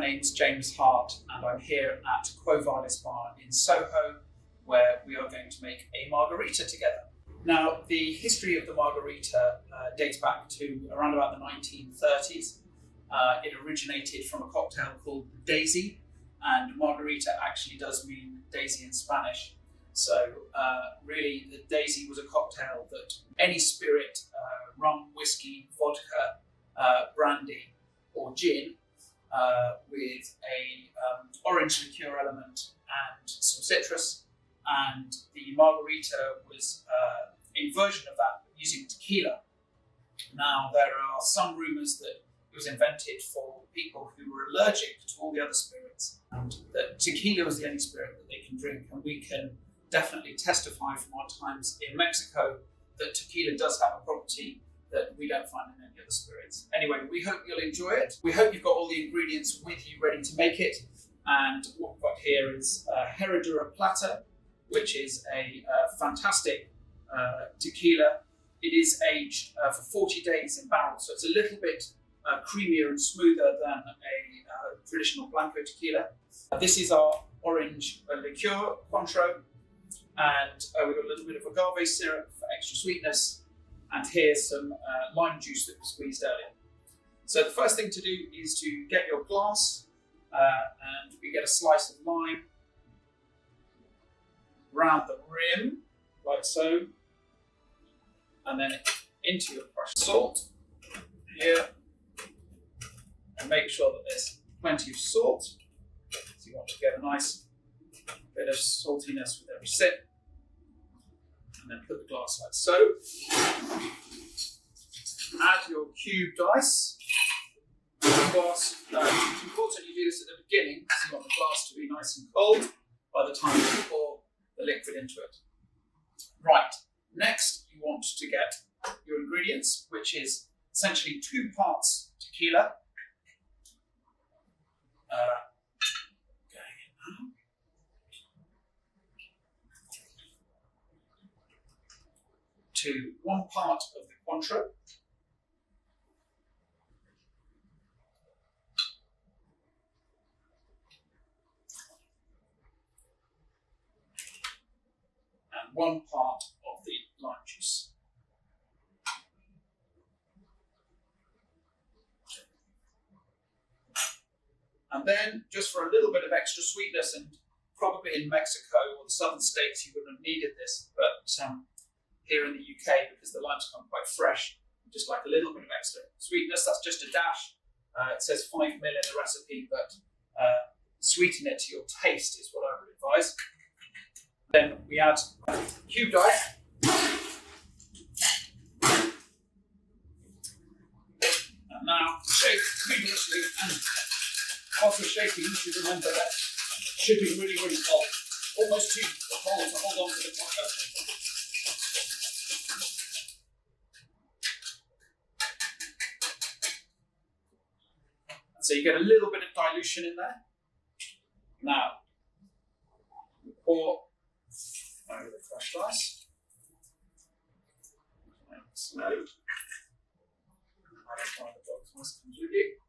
name's James Hart, and I'm here at Quo Vadis Bar in Soho, where we are going to make a margarita together. Now, the history of the margarita dates back to around about the 1930s. It originated from a cocktail called Daisy, and margarita actually does mean daisy in Spanish. So really, the Daisy was a cocktail that any spirit, rum, whiskey, vodka, brandy, or gin, with a orange liqueur element and some citrus, and the margarita was a version of that using tequila. Now, there are some rumours that it was invented for people who were allergic to all the other spirits, and that tequila was the only spirit that they can drink. And we can definitely testify from our times in Mexico that tequila does have a property that we don't find in any other spirits. Anyway, we hope you'll enjoy it. We hope you've got all the ingredients with you ready to make it. And what we've got here is Herradura Plata, which is a fantastic tequila. It is aged for 40 days in barrels, so it's a little bit creamier and smoother than a traditional Blanco tequila. This is our orange liqueur, Cointreau, and we've got a little bit of agave syrup for extra sweetness, and here's some lime juice that we squeezed earlier. So the first thing to do is to get your glass, and we get a slice of lime round the rim, like so, and then into your crushed salt here, and make sure that there's plenty of salt. So you want to get a nice bit of saltiness with every sip, and then put the glass like so. Add your cubed ice. Glass, it's important you do this at the beginning because you want the glass to be nice and cold by the time you pour the liquid into it. Right, next you want to get your ingredients, which is essentially 2 parts tequila. Going in now. To 1 part of the Cointreau. And 1 part of the lime juice. And then, just for a little bit of extra sweetness, and probably in Mexico or the southern states you wouldn't have needed this, but here in the UK, because the limes come quite fresh, just like a little bit of extra sweetness, that's just a dash. It says 5 ml in the recipe, but sweeten it to your taste is what I would advise. Then we add cubed ice. And now shake vigorously, and whilst we're shaking, you should remember that it should be really, really hot. Almost too cold to hold on to the cocktail. So you get a little bit of dilution in there. Now, pour over the crushed ice. Slow. I don't find the box must comes with you.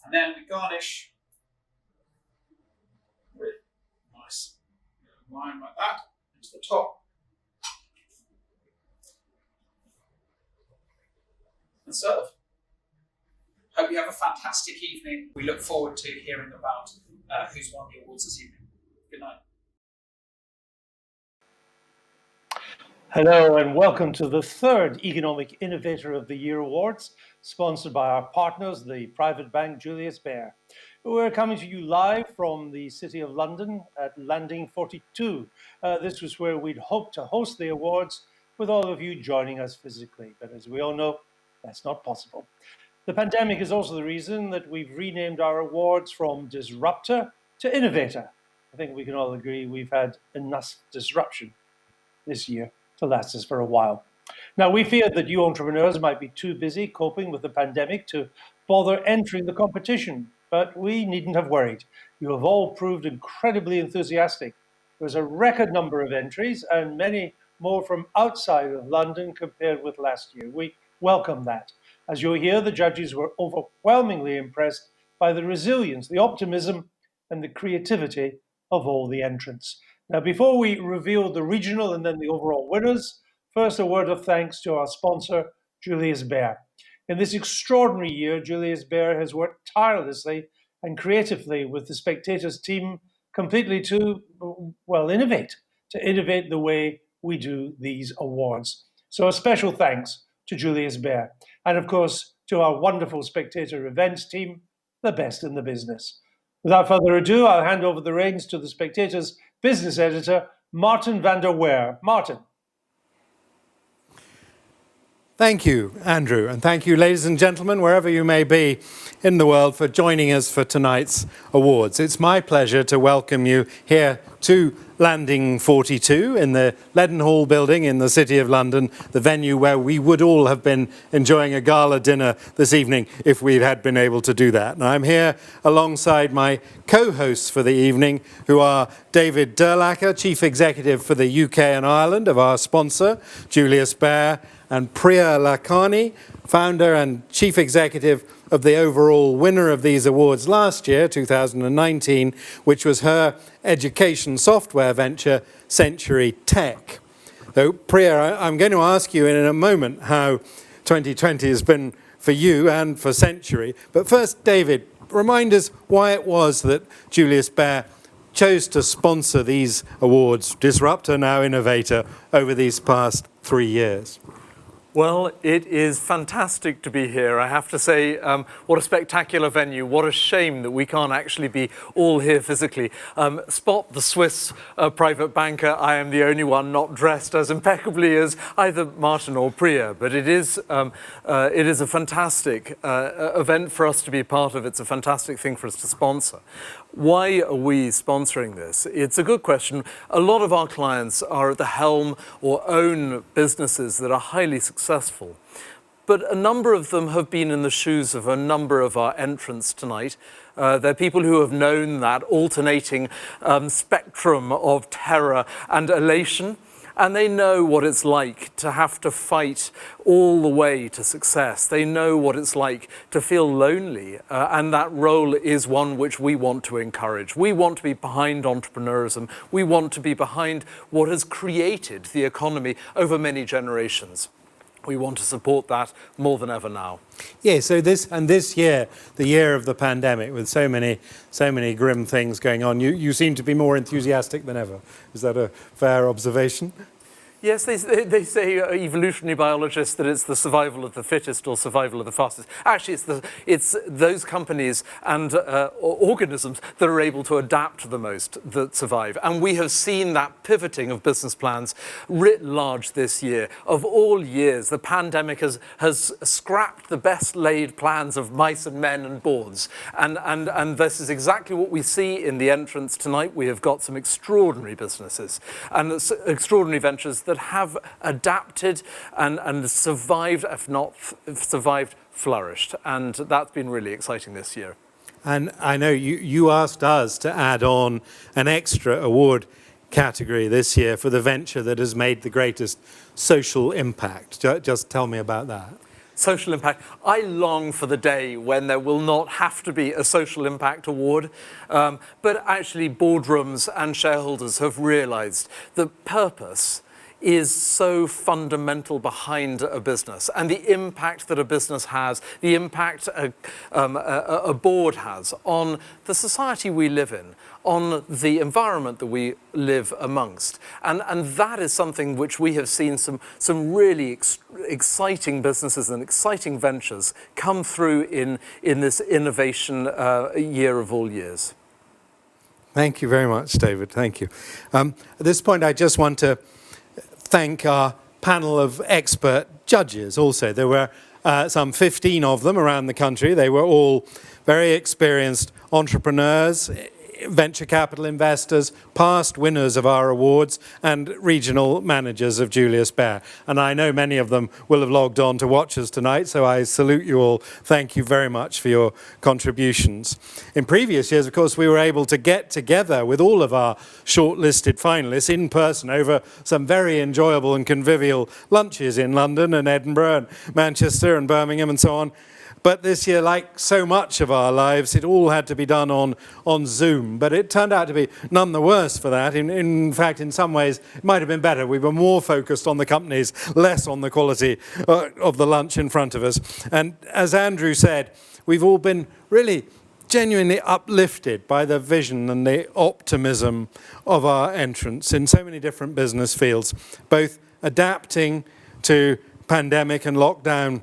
And then we garnish with nice lime like that into the top. And serve. Hope you have a fantastic evening. We look forward to hearing about who's won the awards this evening. Good night. Hello and welcome to the 3rd Economic Innovator of the Year Awards, sponsored by our partners, the private bank Julius Baer. We're coming to you live from the City of London at Landing 42. This was where we'd hoped to host the awards with all of you joining us physically, but as we all know, that's not possible. The pandemic is also the reason that we've renamed our awards from Disruptor to Innovator. I think we can all agree we've had enough disruption this year to last us for a while. Now, we feared that you entrepreneurs might be too busy coping with the pandemic to bother entering the competition, but we needn't have worried. You have all proved incredibly enthusiastic. There's a record number of entries and many more from outside of London compared with last year. We welcome that. As you'll hear, the judges were overwhelmingly impressed by the resilience, the optimism, and the creativity of all the entrants. Now, before we reveal the regional and then the overall winners, first a word of thanks to our sponsor, Julius Baer. In this extraordinary year, Julius Baer has worked tirelessly and creatively with the Spectator's team completely to, innovate the way we do these awards. So a special thanks to Julius Baer. And of course, to our wonderful Spectator events team, the best in the business. Without further ado, I'll hand over the reins to the Spectator's business editor, Martin van der Weer. Martin. Thank you, Andrew, and thank you, ladies and gentlemen, wherever you may be in the world, for joining us for tonight's awards. It's my pleasure to welcome you here to Landing 42 in the Leadenhall building in the City of London, the venue where we would all have been enjoying a gala dinner this evening if we had been able to do that. And I'm here alongside my co-hosts for the evening, who are David Durlacher, Chief Executive for the UK and Ireland of our sponsor, Julius Baer, and Priya Lakhani, founder and chief executive of the overall winner of these awards last year, 2019, which was her education software venture, Century Tech. So, Priya, I'm going to ask you in a moment how 2020 has been for you and for Century. But first, David, remind us why it was that Julius Baer chose to sponsor these awards, Disruptor, Now Innovator, over these past 3 years. Well, it is fantastic to be here. I have to say, what a spectacular venue. What a shame that we can't actually be all here physically. Spot the Swiss private banker. I am the only one not dressed as impeccably as either Martin or Priya, but it is a fantastic event for us to be part of. It's a fantastic thing for us to sponsor. Why are we sponsoring this? It's a good question. A lot of our clients are at the helm or own businesses that are highly successful. But a number of them have been in the shoes of a number of our entrants tonight. They're people who have known that alternating spectrum of terror and elation. And they know what it's like to have to fight all the way to success. They know what it's like to feel lonely. And that role is one which we want to encourage. We want to be behind entrepreneurism. We want to be behind what has created the economy over many generations. We want to support that more than ever now. Yeah, so this year, the year of the pandemic, with so many grim things going on, you seem to be more enthusiastic than ever. Is that a fair observation? Yes, they say evolutionary biologists that it's the survival of the fittest or survival of the fastest. Actually, it's those companies and organisms that are able to adapt the most that survive. And we have seen that pivoting of business plans writ large this year. Of all years, the pandemic has scrapped the best laid plans of mice and men and boards. And this is exactly what we see in the entrance tonight. We have got some extraordinary businesses and extraordinary ventures that have adapted and survived, if not survived, flourished. And that's been really exciting this year. And I know you asked us to add on an extra award category this year for the venture that has made the greatest social impact. Just tell me about that. Social impact. I long for the day when there will not have to be a social impact award, but actually boardrooms and shareholders have realized that purpose is so fundamental behind a business, and the impact that a business has, the impact a board has on the society we live in, on the environment that we live amongst. And that is something which we have seen some really exciting businesses and exciting ventures come through in this innovation year of all years. Thank you very much, David. Thank you. At this point, I just want to thank our panel of expert judges also. There were some 15 of them around the country. They were all very experienced entrepreneurs venture capital investors, past winners of our awards, and regional managers of Julius Baer. And I know many of them will have logged on to watch us tonight, so I salute you all. Thank you very much for your contributions. In previous years, of course, we were able to get together with all of our shortlisted finalists in person over some very enjoyable and convivial lunches in London and Edinburgh and Manchester and Birmingham and so on. But this year, like so much of our lives, it all had to be done on Zoom. But it turned out to be none the worse for that. In fact, in some ways, it might have been better. We were more focused on the companies, less on the quality of the lunch in front of us. And as Andrew said, we've all been really genuinely uplifted by the vision and the optimism of our entrants in so many different business fields, both adapting to pandemic and lockdown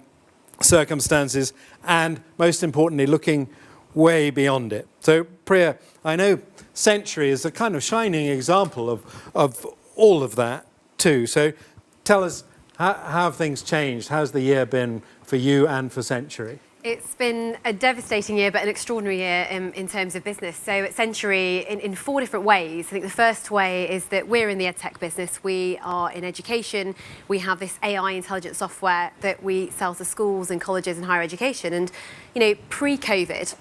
circumstances, and most importantly, looking way beyond it. So, Priya, I know Century is a kind of shining example of all of that too. So tell us, how have things changed? How's the year been for you and for Century? It's been a devastating year, but an extraordinary year in terms of business. So at Century, in 4 different ways. I think the first way is that we're in the edtech business. We are in education. We have this AI intelligent software that we sell to schools and colleges and higher education. And, you know, pre-COVID,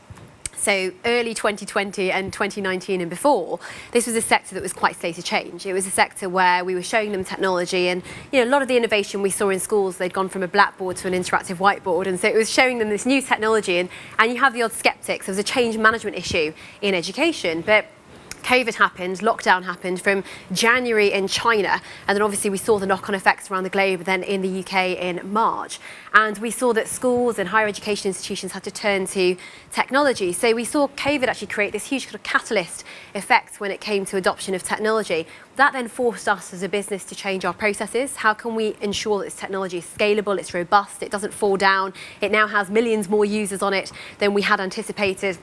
so early 2020 and 2019 and before, this was a sector that was quite slow to change. It was a sector where we were showing them technology, and a lot of the innovation we saw in schools, they'd gone from a blackboard to an interactive whiteboard, and so it was showing them this new technology, and you have the odd skeptics. There was a change management issue in education, but COVID happened, lockdown happened from January in China, and then obviously we saw the knock-on effects around the globe, then in the UK in March. And we saw that schools and higher education institutions had to turn to technology. So we saw COVID actually create this huge kind of catalyst effect when it came to adoption of technology. That then forced us as a business to change our processes. How can we ensure that this technology is scalable, it's robust, it doesn't fall down, it now has millions more users on it than we had anticipated?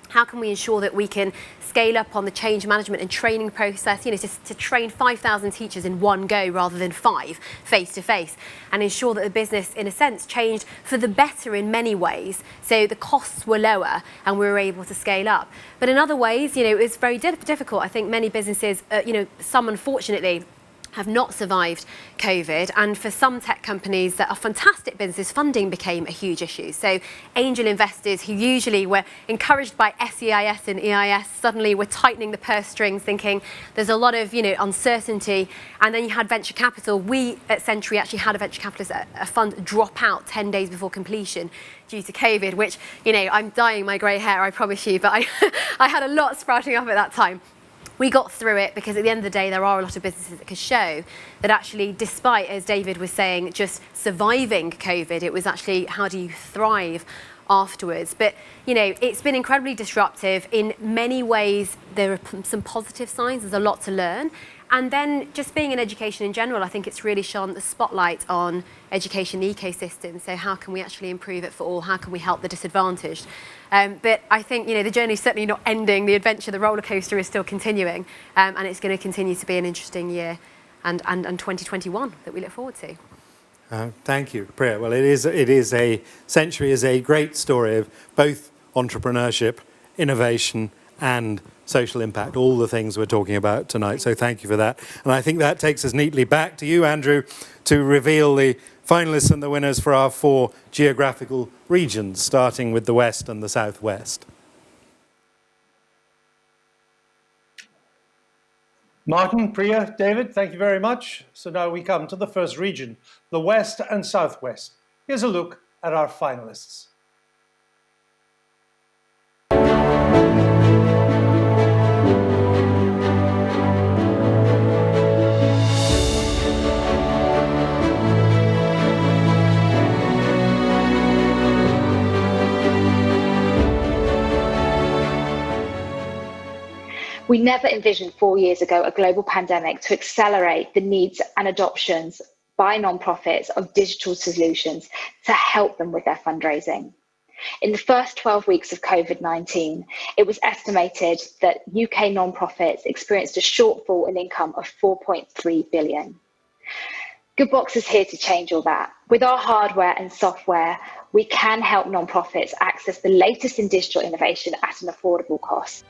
How can we ensure that we can scale up on the change management and training process, to train 5,000 teachers in one go rather than 5 face-to-face, and ensure that the business, in a sense, changed for the better in many ways. So the costs were lower and we were able to scale up. But in other ways, it was very difficult. I think many businesses, some unfortunately, have not survived COVID, and for some tech companies that are fantastic businesses, funding became a huge issue. So angel investors who usually were encouraged by SEIS and EIS suddenly were tightening the purse strings, thinking there's a lot of uncertainty. And then you had venture capital. We at Century actually had a venture capitalist a fund drop out 10 days before completion due to COVID, which I'm dyeing my grey hair, I promise you, but I had a lot sprouting up at that time. We got through it because at the end of the day, there are a lot of businesses that could show that actually, despite, as David was saying, just surviving COVID, it was actually how do you thrive afterwards. But, it's been incredibly disruptive. In many ways, there are some positive signs. There's a lot to learn. And then just being in education in general, I think it's really shone the spotlight on education ecosystem. So how can we actually improve it for all? How can we help the disadvantaged? But I think, the journey's certainly not ending. The adventure, the roller coaster is still continuing. And it's going to continue to be an interesting year and 2021 that we look forward to. Thank you, Priya. Well, Century is a great story of both entrepreneurship, innovation, and social impact, all the things we're talking about tonight. So thank you for that. And I think that takes us neatly back to you, Andrew, to reveal the finalists and the winners for our 4 geographical regions, starting with the West and the Southwest. Martin, Priya, David, thank you very much. So now we come to the first region, the West and Southwest. Here's a look at our finalists. We never envisioned 4 years ago a global pandemic to accelerate the needs and adoptions by nonprofits of digital solutions to help them with their fundraising. In the first 12 weeks of COVID-19, it was estimated that UK nonprofits experienced a shortfall in income of 4.3 billion. Goodbox is here to change all that. With our hardware and software, we can help nonprofits access the latest in digital innovation at an affordable cost.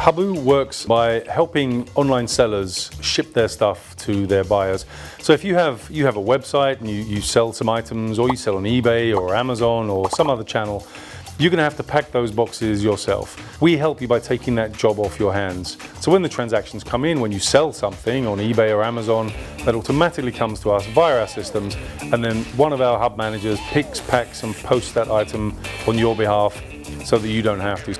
Habu works by helping online sellers ship their stuff to their buyers. So if you have a website and you sell some items, or you sell on eBay or Amazon or some other channel, you're going to have to pack those boxes yourself. We help you by taking that job off your hands. So when the transactions come in, when you sell something on eBay or Amazon, that automatically comes to us via our systems, and then one of our hub managers picks, packs and posts that item on your behalf so that you don't have to.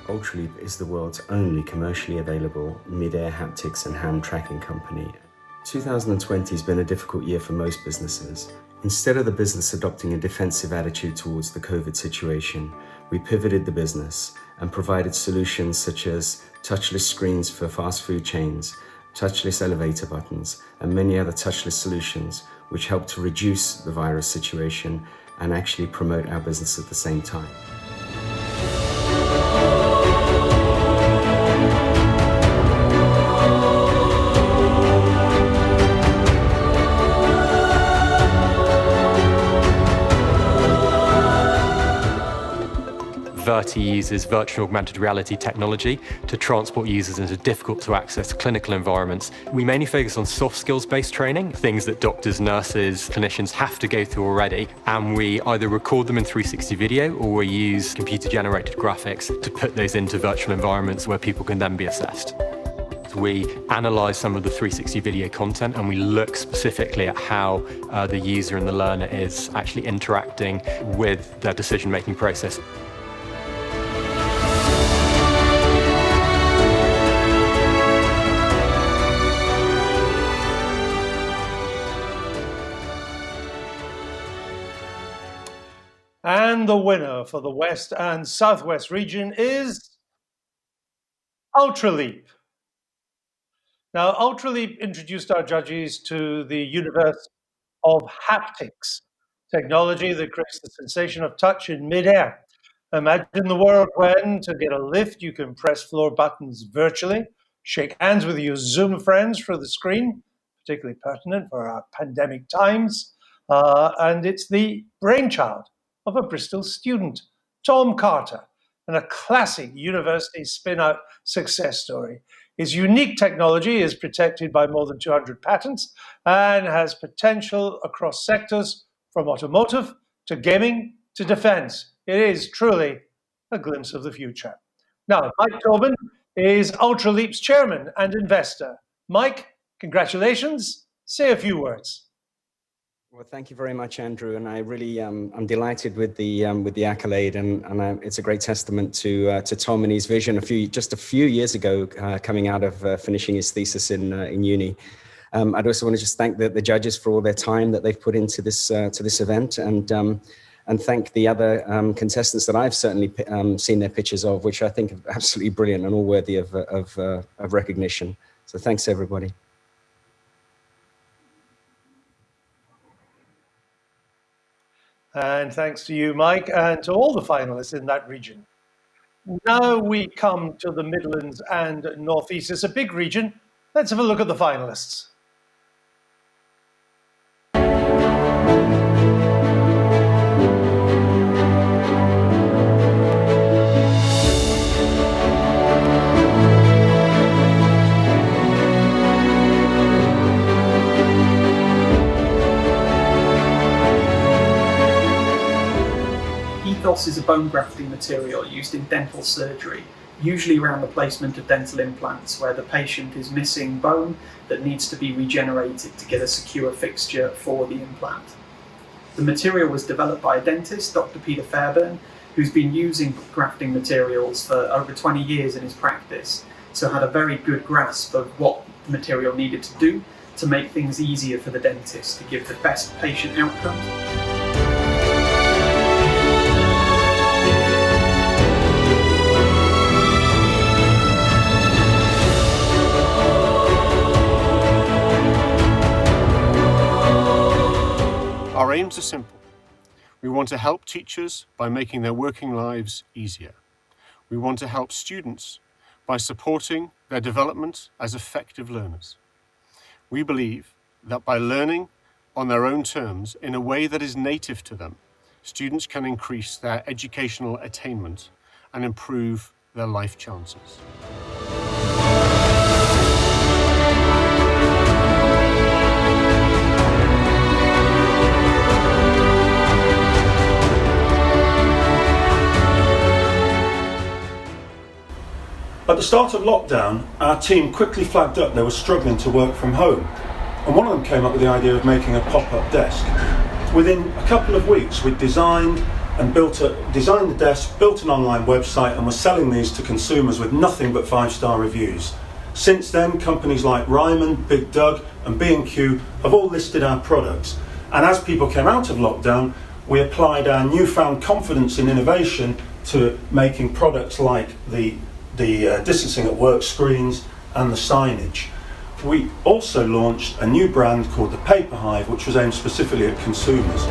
Ultraleap is the world's only commercially available mid-air haptics and hand tracking company. 2020 has been a difficult year for most businesses. Instead of the business adopting a defensive attitude towards the COVID situation, we pivoted the business and provided solutions such as touchless screens for fast food chains, touchless elevator buttons, and many other touchless solutions, which helped to reduce the virus situation and actually promote our business at the same time. Verti uses virtual augmented reality technology to transport users into difficult to access clinical environments. We mainly focus on soft skills based training, things that doctors, nurses, clinicians have to go through already, and we either record them in 360 video or we use computer generated graphics to put those into virtual environments where people can then be assessed. We analyze some of the 360 video content and we look specifically at how the user and the learner is actually interacting with their decision-making process. And the winner for the West and Southwest region is Ultraleap. Now, Ultraleap introduced our judges to the universe of haptics, technology that creates the sensation of touch in midair. Imagine the world when, to get a lift, you can press floor buttons virtually, shake hands with your Zoom friends through the screen, particularly pertinent for our pandemic times. And it's the brainchild of a Bristol student, Tom Carter, and a classic university spin-out success story. His unique technology is protected by more than 200 patents and has potential across sectors from automotive to gaming to defense. It is truly a glimpse of the future. Now, Mike Tobin is Ultraleap's chairman and investor. Mike, congratulations. Say a few words. Well, thank you very much, Andrew, and I really I'm delighted with the accolade, and it's a great testament to Tom and his vision. Just a few years ago, coming out of finishing his thesis in uni. I'd also want to just thank the judges for all their time that they've put into this event, and thank the other contestants that I've certainly seen their pictures of, which I think are absolutely brilliant and all worthy of recognition. So thanks, everybody. And thanks to you, Mike, and to all the finalists in that region. Now we come to the Midlands and North East. It's a big region. Let's have a look at the finalists. Ethos is a bone grafting material used in dental surgery, usually around the placement of dental implants, where the patient is missing bone that needs to be regenerated to get a secure fixture for the implant. The material was developed by a dentist, Dr. Peter Fairburn, who's been using grafting materials for over 20 years in his practice, so had a very good grasp of what the material needed to do to make things easier for the dentist to give the best patient outcomes. Our aims are simple. We want to help teachers by making their working lives easier. We want to help students by supporting their development as effective learners. We believe that by learning on their own terms in a way that is native to them, students can increase their educational attainment and improve their life chances. At the start of lockdown, our team quickly flagged up they were struggling to work from home, and one of them came up with the idea of making a pop-up desk. Within a couple of weeks, we designed the desk, built an online website, and were selling these to consumers with nothing but 5-star reviews. Since then, companies like Ryman, Big Doug, and B&Q have all listed our products. And as people came out of lockdown, we applied our newfound confidence in innovation to making products like the distancing at work screens and the signage. We also launched a new brand called the Paper Hive, which was aimed specifically at consumers.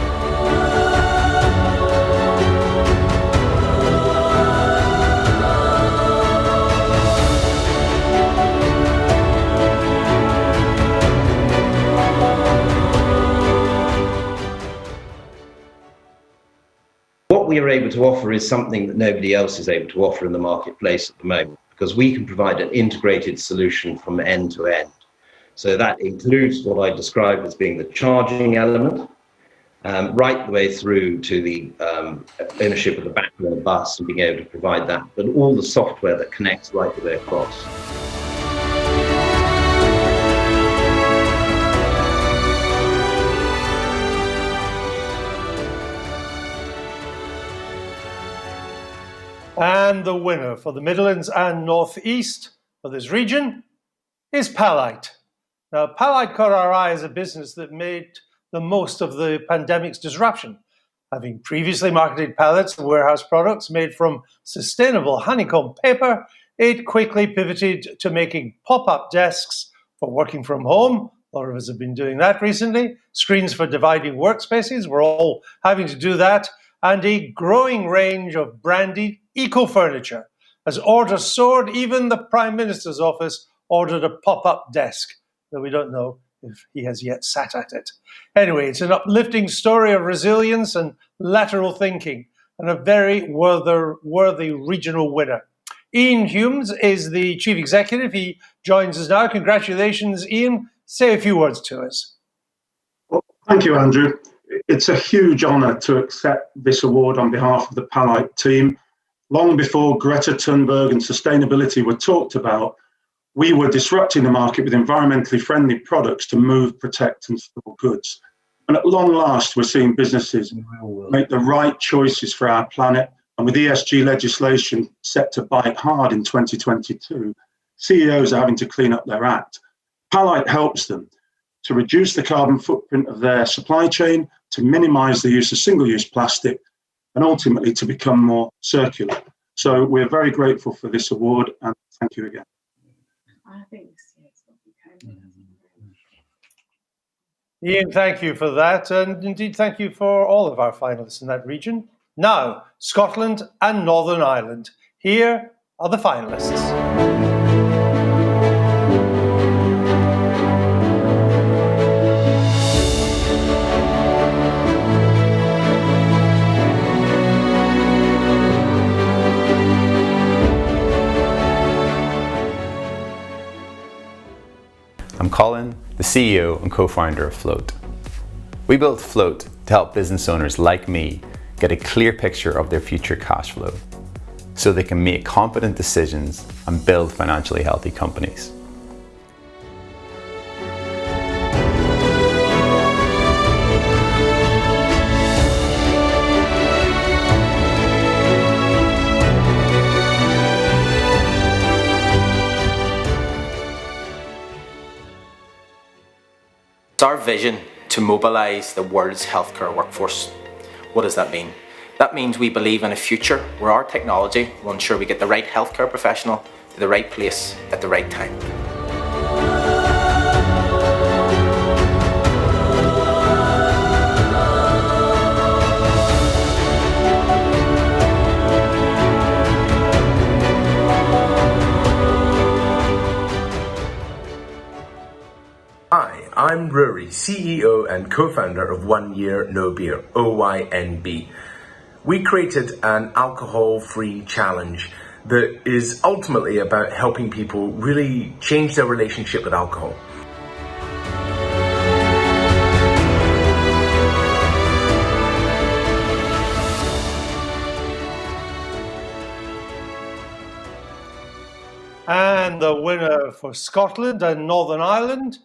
What we are able to offer is something that nobody else is able to offer in the marketplace at the moment, because we can provide an integrated solution from end to end. So that includes what I described as being the charging element, right the way through to the ownership of the battery on the bus and being able to provide that, but all the software that connects right the way across. And the winner for the Midlands and North East for this region is Palite. Now, Palite caught our eye as a business that made the most of the pandemic's disruption. Having previously marketed pallets and warehouse products made from sustainable honeycomb paper, it quickly pivoted to making pop-up desks for working from home. A lot of us have been doing that recently. Screens for dividing workspaces. We're all having to do that. And a growing range of branded eco-furniture. As orders soared, even the Prime Minister's office ordered a pop-up desk, though we don't know if he has yet sat at it. Anyway, it's an uplifting story of resilience and lateral thinking, and a very worthy regional winner. Ian Humes is the Chief Executive. He joins us now. Congratulations, Ian. Say a few words to us. Well, thank you, Andrew. It's a huge honour to accept this award on behalf of the Palite team. Long before Greta Thunberg and sustainability were talked about, we were disrupting the market with environmentally friendly products to move, protect and store goods. And at long last, we're seeing businesses make the right choices for our planet. And with ESG legislation set to bite hard in 2022, CEOs are having to clean up their act. Palite helps them to reduce the carbon footprint of their supply chain, to minimise the use of single-use plastic, and ultimately to become more circular. So we're very grateful for this award, and thank you again. I think Ian, thank you for that, and indeed thank you for all of our finalists in that region. Now, Scotland and Northern Ireland. Here are the finalists. I'm Colin, the CEO and co-founder of Float. We built Float to help business owners like me get a clear picture of their future cash flow so they can make confident decisions and build financially healthy companies. It's our vision to mobilise the world's healthcare workforce. What does that mean? That means we believe in a future where our technology will ensure we get the right healthcare professional to the right place at the right time. Hi, I'm Rory, CEO and co-founder of 1 Year No Beer, OYNB. We created an alcohol-free challenge that is ultimately about helping people really change their relationship with alcohol. And the winner for Scotland and Northern Ireland,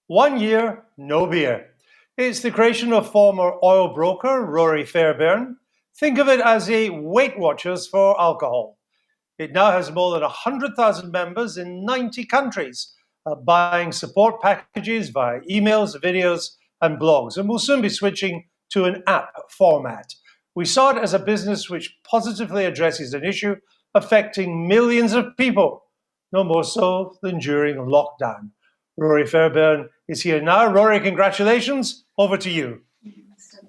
1 Year No Beer. It's the creation of former oil broker Rory Fairbairn. Think of it as a Weight Watchers for alcohol. It now has more than 100,000 members in 90 countries, buying support packages via emails, videos, and blogs. And we'll soon be switching to an app format. We saw it as a business which positively addresses an issue affecting millions of people, no more so than during lockdown. Rory Fairbairn is here now. Rory, congratulations. Over to you.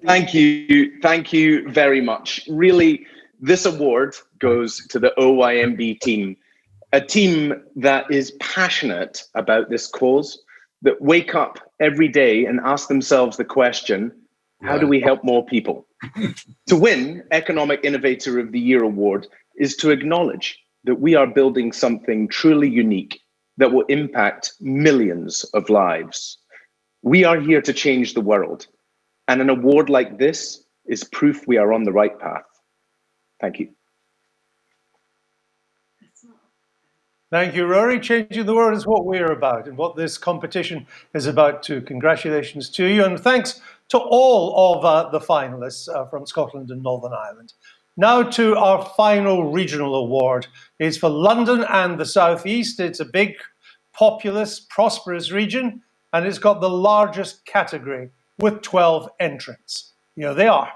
Thank you. Thank you very much. Really, this award goes to the OYMB team, a team that is passionate about this cause, that wake up every day and ask themselves the question, how do we help more people? To win Economic Innovator of the Year award is to acknowledge that we are building something truly unique that will impact millions of lives. We are here to change the world, and an award like this is proof we are on the right path. Thank you. Thank you, Rory. Changing the world is what we're about and what this competition is about too. Congratulations to you, and thanks to all of the finalists from Scotland and Northern Ireland. Now to our final regional award. It's for London and the South East. It's a big, populous, prosperous region, and it's got the largest category with 12 entrants. Here they are.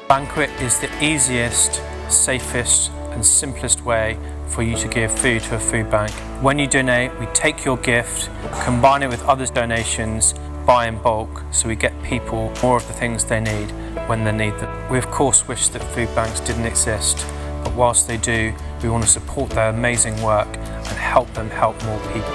Banquet is the easiest, safest and simplest way for you to give food to a food bank. When you donate, we take your gift, combine it with others' donations, buy in bulk, so we get people more of the things they need when they need them. We of course wish that food banks didn't exist, but whilst they do, we want to support their amazing work and help them help more people.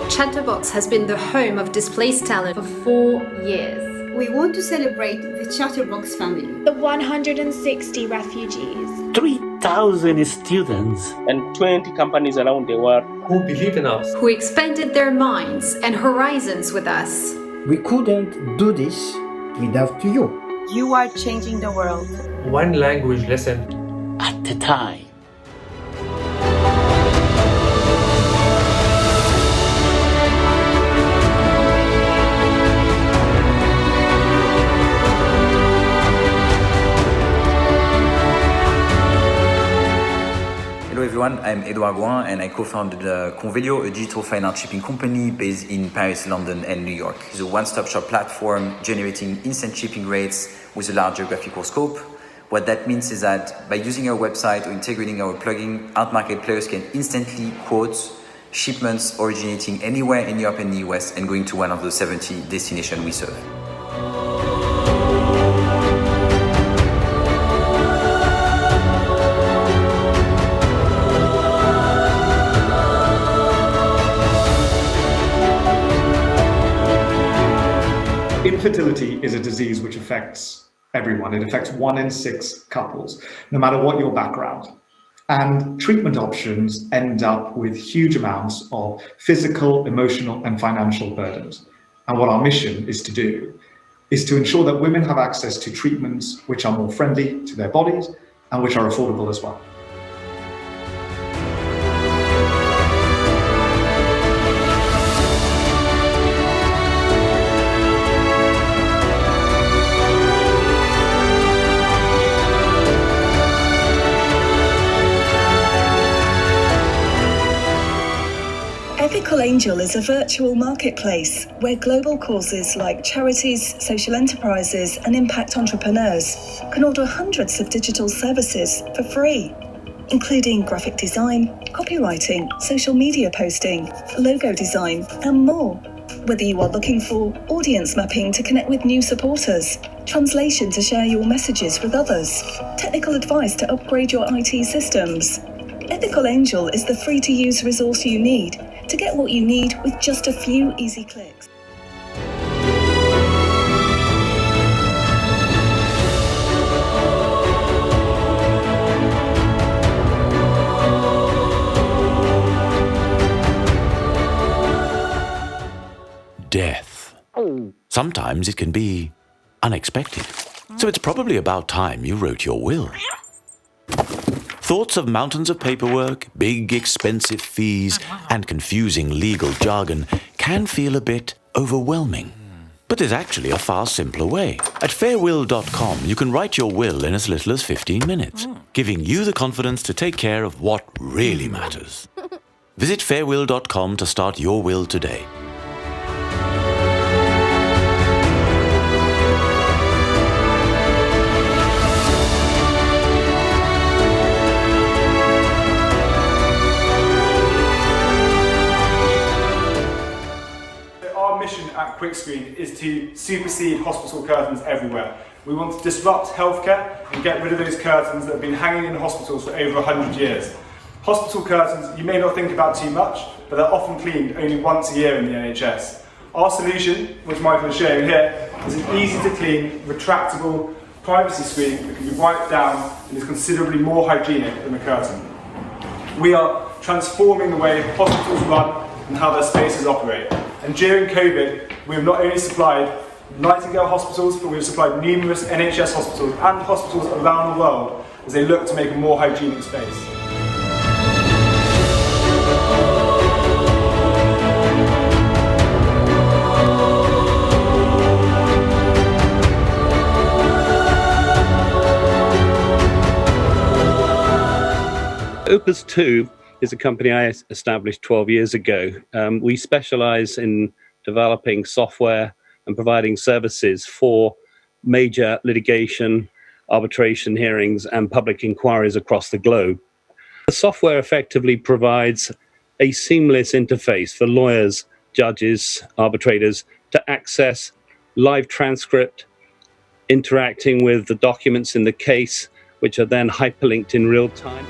Chatterbox has been the home of displaced talent for 4 years. We want to celebrate the Chatterbox family. The 160 refugees. 3,000 students. And 20 companies around the world who believe in us. Who expanded their minds and horizons with us. We couldn't do this without you. You are changing the world. One language lesson at a time. Hello everyone, I'm Edouard Gouin and I co-founded Convelio, a digital finance shipping company based in Paris, London and New York. It's a one-stop shop platform generating instant shipping rates with a large geographical scope. What that means is that by using our website or integrating our plugin, out-market players can instantly quote shipments originating anywhere in Europe and the US and going to one of the 70 destinations we serve. Infertility is a disease which affects everyone. It affects 1 in 6 couples, no matter what your background. And treatment options end up with huge amounts of physical, emotional, and financial burdens. And what our mission is to do is to ensure that women have access to treatments which are more friendly to their bodies and which are affordable as well. Ethical Angel is a virtual marketplace where global causes like charities, social enterprises, and impact entrepreneurs can order hundreds of digital services for free, including graphic design, copywriting, social media posting, logo design, and more. Whether you are looking for audience mapping to connect with new supporters, translation to share your messages with others, technical advice to upgrade your IT systems, Ethical Angel is the free-to-use resource you need to get what you need with just a few easy clicks. Death. Sometimes it can be unexpected. So it's probably about time you wrote your will. Thoughts of mountains of paperwork, big expensive fees, and confusing legal jargon can feel a bit overwhelming. But there's actually a far simpler way. At fairwill.com, you can write your will in as little as 15 minutes, giving you the confidence to take care of what really matters. Visit fairwill.com to start your will today. At QuickScreen is to supersede hospital curtains everywhere. We want to disrupt healthcare and get rid of those curtains that have been hanging in hospitals for over 100 years. Hospital curtains you may not think about too much, but they're often cleaned only once a year in the NHS. Our solution, which Michael is showing here, is an easy to clean, retractable privacy screen that can be wiped down and is considerably more hygienic than a curtain. We are transforming the way hospitals run and how their spaces operate. And during COVID, we have not only supplied Nightingale hospitals, but we have supplied numerous NHS hospitals and hospitals around the world as they look to make a more hygienic space. Opus 2 is a company I established 12 years ago. We specialize in developing software and providing services for major litigation, arbitration hearings, and public inquiries across the globe. The software effectively provides a seamless interface for lawyers, judges, arbitrators to access live transcript, interacting with the documents in the case, which are then hyperlinked in real time.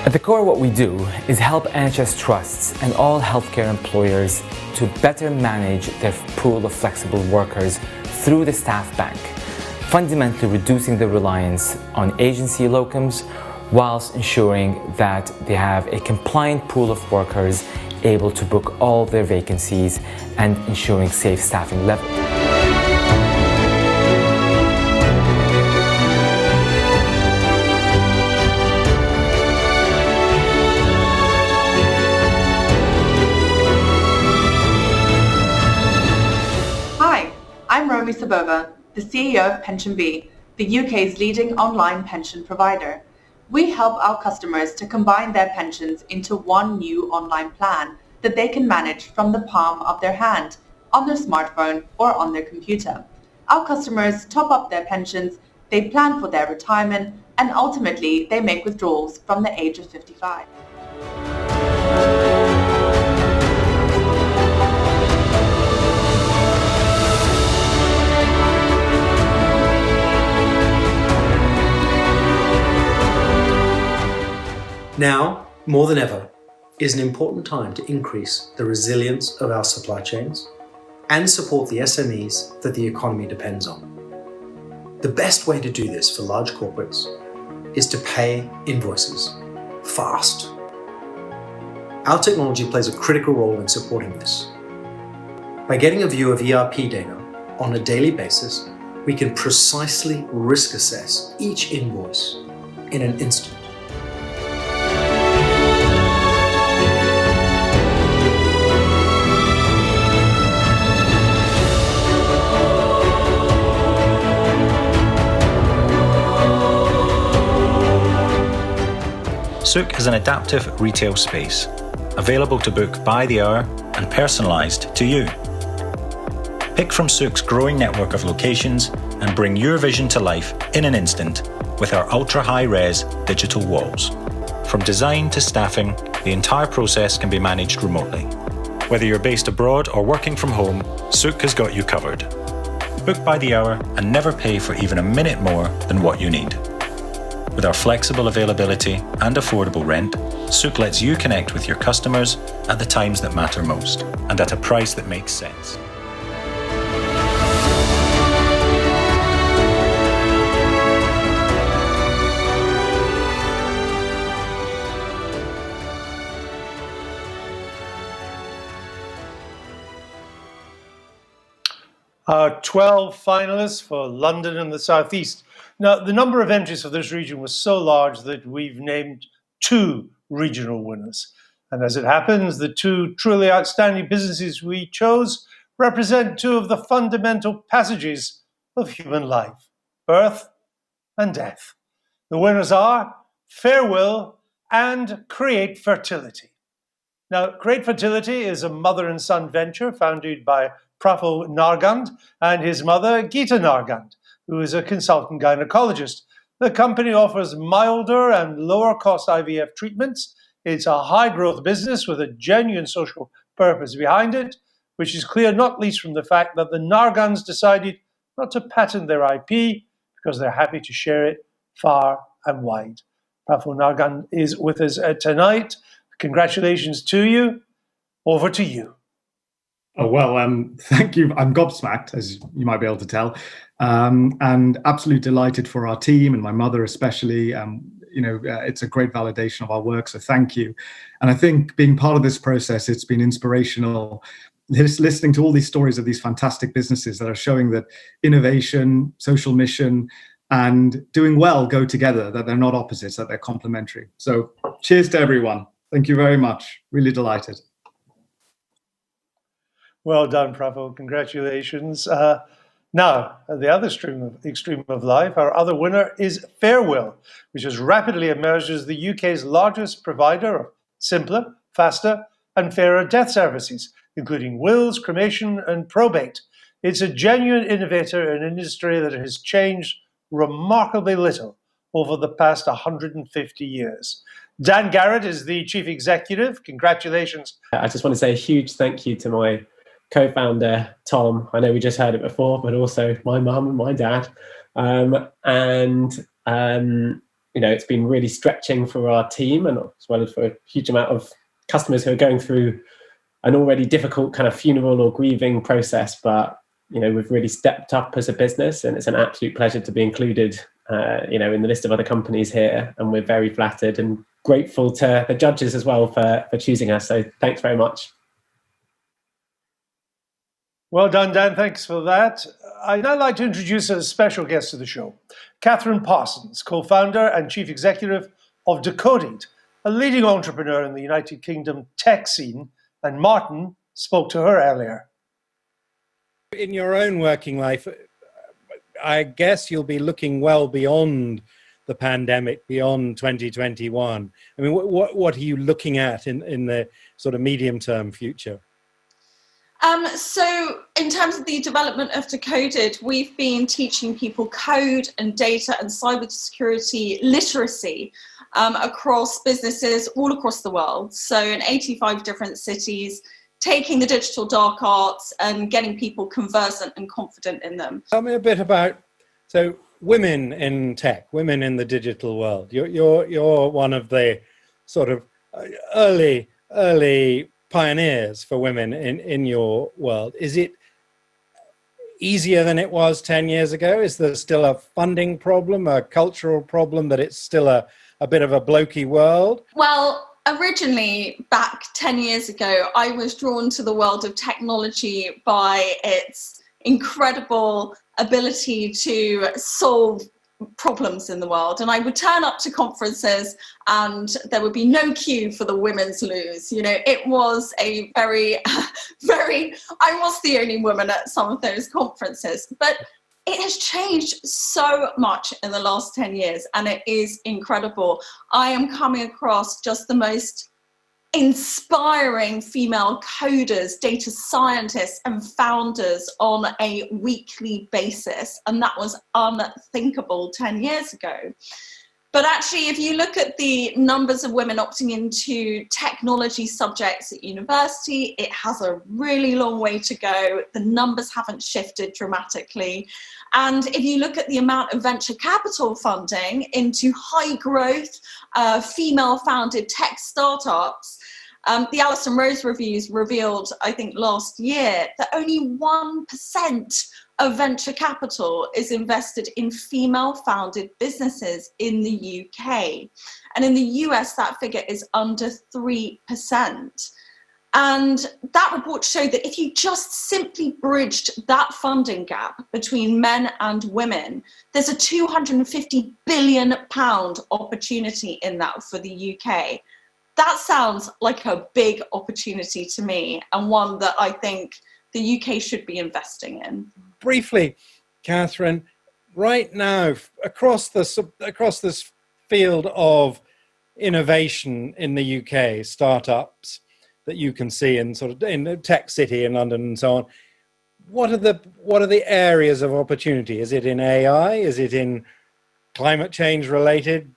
At the core, what we do is help NHS trusts and all healthcare employers to better manage their pool of flexible workers through the staff bank, fundamentally reducing the reliance on agency locums whilst ensuring that they have a compliant pool of workers able to book all their vacancies and ensuring safe staffing levels. I'm Romy Sabova, the CEO of PensionBee, the UK's leading online pension provider. We help our customers to combine their pensions into one new online plan that they can manage from the palm of their hand, on their smartphone or on their computer. Our customers top up their pensions, they plan for their retirement, and ultimately they make withdrawals from the age of 55. Now, more than ever, is an important time to increase the resilience of our supply chains and support the SMEs that the economy depends on. The best way to do this for large corporates is to pay invoices fast. Our technology plays a critical role in supporting this. By getting a view of ERP data on a daily basis, we can precisely risk assess each invoice in an instant. Souk is an adaptive retail space, available to book by the hour and personalised to you. Pick from Souk's growing network of locations and bring your vision to life in an instant with our ultra-high-res digital walls. From design to staffing, the entire process can be managed remotely. Whether you're based abroad or working from home, Souk has got you covered. Book by the hour and never pay for even a minute more than what you need. With our flexible availability and affordable rent, Souk lets you connect with your customers at the times that matter most and at a price that makes sense. Our 12 finalists for London and the South East. Now, the number of entries for this region was so large that we've named 2 regional winners. And as it happens, the 2 truly outstanding businesses we chose represent 2 of the fundamental passages of human life, birth and death. The winners are Fairwill and Create Fertility. Now, Create Fertility is a mother and son venture founded by Praful Nargand and his mother, Geeta Nargand, who is a consultant gynecologist. The company offers milder and lower cost IVF treatments. It's a high growth business with a genuine social purpose behind it, which is clear not least from the fact that the Nargands decided not to patent their IP because they're happy to share it far and wide. Praful Nargand is with us tonight. Congratulations to you. Over to you. Oh, well, thank you. I'm gobsmacked, as you might be able to tell, and absolutely delighted for our team and my mother especially. It's a great validation of our work, so thank you. And I think being part of this process, it's been inspirational, listening to all these stories of these fantastic businesses that are showing that innovation, social mission, and doing well go together, that they're not opposites, that they're complementary. So cheers to everyone. Thank you very much. Really delighted. Well done, Praful. Congratulations. Now, at the other extreme of life, our other winner is Fairwill, which has rapidly emerged as the UK's largest provider of simpler, faster, and fairer death services, including wills, cremation, and probate. It's a genuine innovator in an industry that has changed remarkably little over the past 150 years. Dan Garrett is the chief executive. Congratulations. I just want to say a huge thank you to my co-founder, Tom. I know we just heard it before, but also my mum and my dad. It's been really stretching for our team and as well as for a huge amount of customers who are going through an already difficult kind of funeral or grieving process. But, we've really stepped up as a business, and it's an absolute pleasure to be included, in the list of other companies here. And we're very flattered and grateful to the judges as well for choosing us. So thanks very much. Well done, Dan. Thanks for that. I'd now like to introduce a special guest to the show, Catherine Parsons, co-founder and chief executive of Decoded, a leading entrepreneur in the United Kingdom tech scene, and Martin spoke to her earlier. In your own working life, I guess you'll be looking well beyond the pandemic, beyond 2021. I mean, what are you looking at in the sort of medium-term future? So in terms of the development of Decoded, we've been teaching people code and data and cybersecurity literacy across businesses all across the world. So in 85 different cities, taking the digital dark arts and getting people conversant and confident in them. Tell me a bit about, so women in tech, women in the digital world. You're one of the sort of early pioneers for women in your world. Is it easier than it was 10 years ago? Is there still a funding problem, a cultural problem, that it's still a bit of a blokey world? Well, originally, back 10 years ago, I was drawn to the world of technology by its incredible ability to solve problems in the world. And I would turn up to conferences and there would be no queue for the women's loos. It was a very, I was the only woman at some of those conferences. But it has changed so much in the last 10 years, and it is incredible. I am coming across just the most inspiring female coders, data scientists, and founders on a weekly basis, and that was unthinkable 10 years ago. But actually, if you look at the numbers of women opting into technology subjects at university, it has a really long way to go. The numbers haven't shifted dramatically. And if you look at the amount of venture capital funding into high growth, female-founded tech startups, the Alison Rose reviews revealed, I think last year, that only 1% of venture capital is invested in female-founded businesses in the UK. And in the US, that figure is under 3%. And that report showed that if you just simply bridged that funding gap between men and women, there's a £250 billion opportunity in that for the UK. That sounds like a big opportunity to me, and one that I think the UK should be investing in. Briefly, Catherine, right now across this field of innovation in the UK, startups that you can see in sort of in Tech City in London and so on, what are the areas of opportunity? Is it in AI? Is it in climate change related?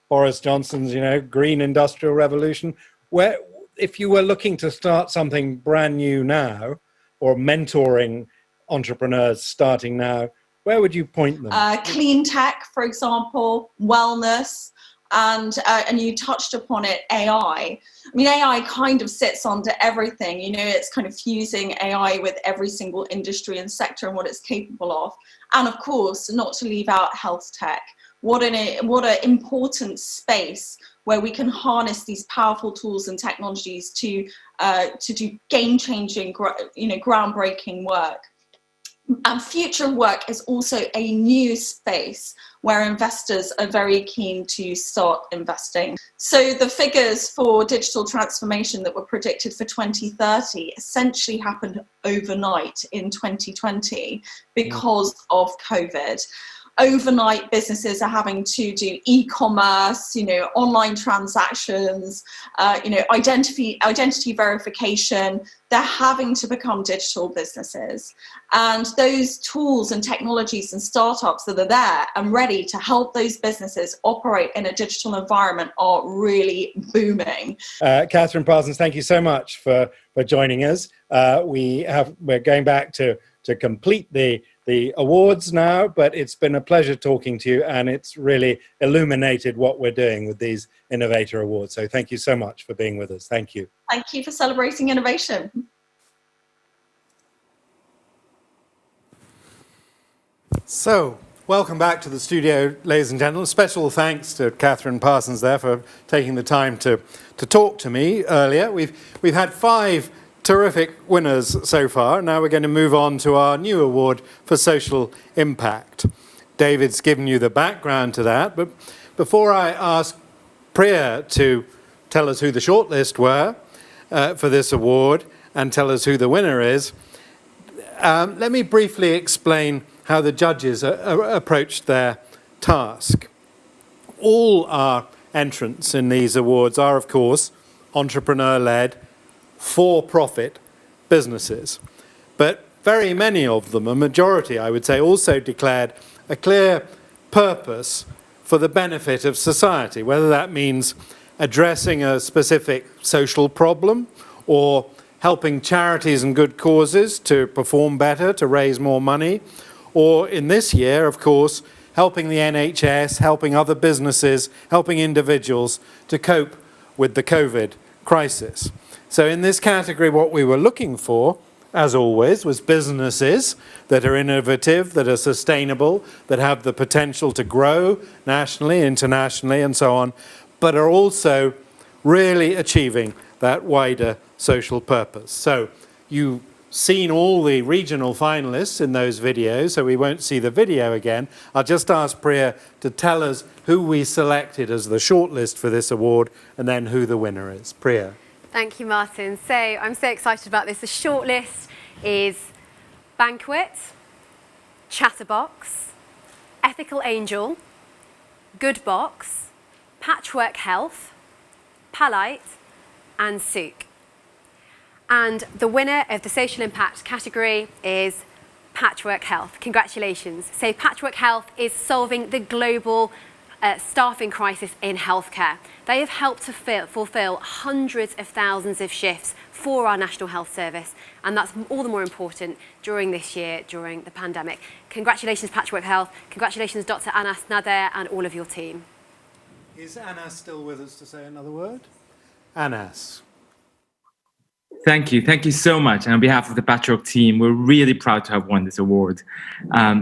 Boris Johnson's, green industrial revolution? Where, if you were looking to start something brand new now, or mentoring entrepreneurs starting now, where would you point them? Clean tech, for example, wellness, and you touched upon it, AI. I mean, AI kind of sits under everything. It's kind of fusing AI with every single industry and sector and what it's capable of. And of course, not to leave out health tech. What an important space where we can harness these powerful tools and technologies to do game-changing, groundbreaking work. And future work is also a new space where investors are very keen to start investing. So the figures for digital transformation that were predicted for 2030 essentially happened overnight in 2020 because of COVID. Overnight, businesses are having to do e-commerce, online transactions, identity verification. They're having to become digital businesses. And those tools and technologies and startups that are there and ready to help those businesses operate in a digital environment are really booming. Catherine Parsons, thank you so much for joining us. We're going back to complete the awards now, but it's been a pleasure talking to you, and it's really illuminated what we're doing with these Innovator Awards. So thank you so much for being with us. Thank you. Thank you for celebrating innovation. So, welcome back to the studio, ladies and gentlemen. Special thanks to Catherine Parsons there for taking the time to talk to me earlier. We've had 5 terrific winners so far. Now we're going to move on to our new award for social impact. David's given you the background to that, but before I ask Priya to tell us who the shortlist were for this award and tell us who the winner is, let me briefly explain how the judges approached their task. All our entrants in these awards are, of course, entrepreneur-led, for-profit businesses. But very many of them, a majority I would say, also declared a clear purpose for the benefit of society, whether that means addressing a specific social problem or helping charities and good causes to perform better, to raise more money, or in this year, of course, helping the NHS, helping other businesses, helping individuals to cope with the COVID crisis. So in this category, what we were looking for, as always, was businesses that are innovative, that are sustainable, that have the potential to grow nationally, internationally, and so on, but are also really achieving that wider social purpose. So you've seen all the regional finalists in those videos, so we won't see the video again. I'll just ask Priya to tell us who we selected as the shortlist for this award and then who the winner is. Priya. Thank you, Martin. So I'm so excited about this. The shortlist is Banquet, Chatterbox, Ethical Angel, Good Box, Patchwork Health, Palite, and Souk. And the winner of the social impact category is Patchwork Health. Congratulations. So Patchwork Health is solving the global staffing crisis in healthcare. They have helped to fulfill hundreds of thousands of shifts for our National Health Service, and that's all the more important during this year, during the pandemic. Congratulations, Patchwork Health. Congratulations, Dr. Anas Nader and all of your team. Is Anas still with us to say another word? Anas. Thank you. Thank you so much. And on behalf of the Patchwork team, we're really proud to have won this award.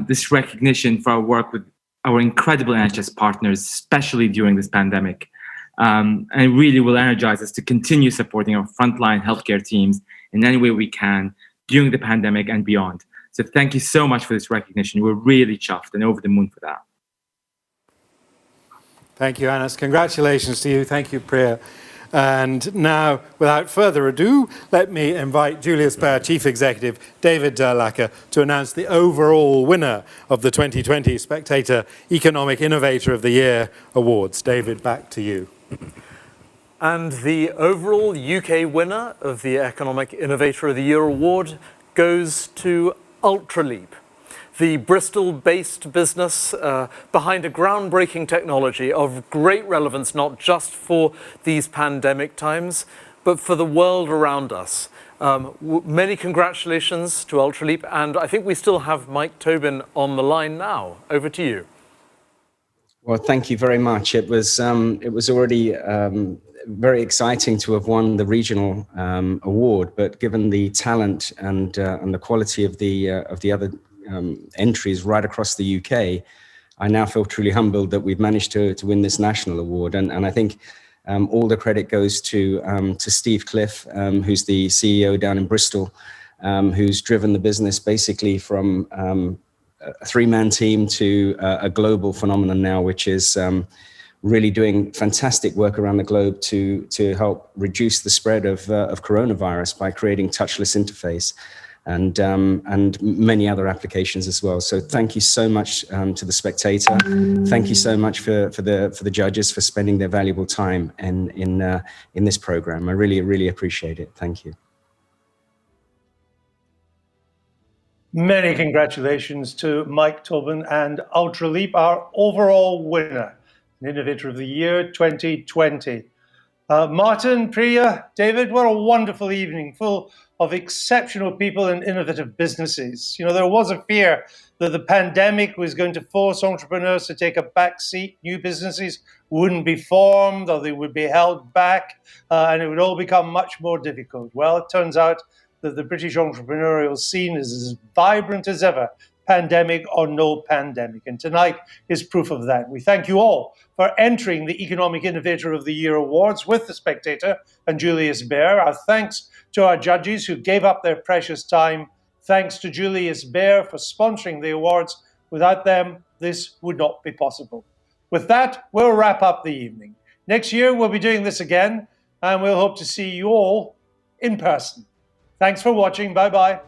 This recognition for our work with our incredible NHS partners, especially during this pandemic. And it really will energize us to continue supporting our frontline healthcare teams in any way we can during the pandemic and beyond. So thank you so much for this recognition. We're really chuffed and over the moon for that. Thank you, Anas. Congratulations to you. Thank you, Priya. And now, without further ado, let me invite Julius Baer Chief Executive David Durlacher to announce the overall winner of the 2020 Spectator Economic Innovator of the Year Awards. David, back to you. And the overall UK winner of the Economic Innovator of the Year Award goes to Ultraleap, the Bristol-based business behind a groundbreaking technology of great relevance, not just for these pandemic times, but for the world around us. Many congratulations to Ultraleap, and I think we still have Mike Tobin on the line now. Over to you. Well, thank you very much. It was already very exciting to have won the regional award, but given the talent and the quality of the other entries right across the UK, I now feel truly humbled that we've managed to win this national award. And I think all the credit goes to Steve Cliff, who's the CEO down in Bristol, who's driven the business basically from a three-man team to a global phenomenon now, which is really doing fantastic work around the globe to help reduce the spread of coronavirus by creating touchless interface and many other applications as well. So thank you so much to the Spectator. Thank you so much for the judges for spending their valuable time in this program. I really appreciate it. Thank you. Many congratulations to Mike Tobin and Ultraleap, our overall winner, Innovator of the Year 2020. Martin, Priya, David, what a wonderful evening full of exceptional people and innovative businesses. You know, there was a fear that the pandemic was going to force entrepreneurs to take a back seat. New businesses wouldn't be formed or they would be held back and it would all become much more difficult. Well, it turns out that the British entrepreneurial scene is as vibrant as ever, pandemic or no pandemic. And tonight is proof of that. We thank you all for entering the Economic Innovator of the Year Awards with The Spectator and Julius Baer. Our thanks to our judges who gave up their precious time. Thanks to Julius Baer for sponsoring the awards. Without them, this would not be possible. With that, we'll wrap up the evening. Next year, we'll be doing this again, and we'll hope to see you all in person. Thanks for watching. Bye-bye.